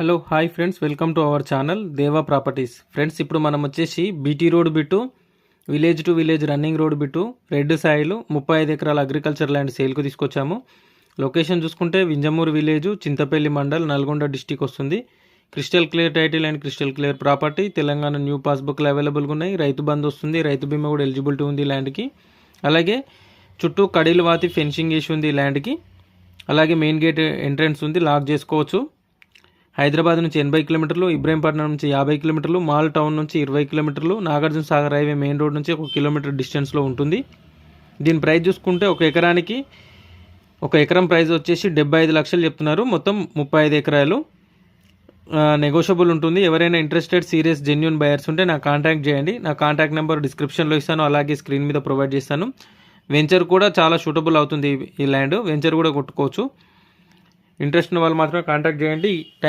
Hello hi friends, welcome to our channel Deva properties. Friends, ఇప్పుడు మనం వచ్చేసి BT road bit village to village running road bit రెడ్ సాయిలు 35 ఎకరాల agriculture land సేల్కు తీసుకొచ్చాము. లొకేషన్ చూసుకుంటే Vinjamuru village, Chintapalli mandal, Nalgonda district వస్తుంది. Crystal clear title and crystal clear property. Telangana new పాస్బుక్లు అవైలబుల్గా ఉన్నాయి. రైతు బంధు వస్తుంది. రైతు బీమా కూడా ఎలిజిబిలిటీ ఉంది ల్యాండ్కి. అలాగే చుట్టూ కడీలు వాతి ఫెన్సింగ్ వేసి ఉంది ల్యాండ్కి. అలాగే మెయిన్ గేట్ ఎంట్రన్స్ ఉంది, లాక్ చేసుకోవచ్చు. హైదరాబాద్ నుంచి 80 కిలోమీటర్లు, ఇబ్రహీంపట్నం నుంచి 50 కిలోమీటర్లు, మాల్ టౌన్ నుంచి 20 కిలోమీటర్లు, Nagarjuna Sagar highway main road నుంచి 1 కిలోమీటర్ డిస్టెన్స్లో ఉంటుంది. దీని ప్రైస్ చూసుకుంటే ఒక ఎకరం ప్రైస్ వచ్చేసి 75 లక్షలు చెప్తున్నారు. మొత్తం 35 ఎకరాలు. నెగోషియబుల్ ఉంటుంది. ఎవరైనా ఇంట్రెస్టెడ్ సీరియస్ జెన్యూన్ బయర్స్ ఉంటే నాకు కాంటాక్ట్ చేయండి. నా కాంటాక్ట్ నెంబర్ డిస్క్రిప్షన్లో ఇస్తాను, అలాగే స్క్రీన్ మీద ప్రొవైడ్ చేస్తాను. వెంచర్ కూడా చాలా సూటబుల్ అవుతుంది. ఈ ల్యాండ్ వెంచర్ కూడా కొట్టుకోవచ్చు. ఇంట్రెస్ట్ ఉన్న వాళ్ళు మాత్రమే కాంటాక్ట్ చేయండి.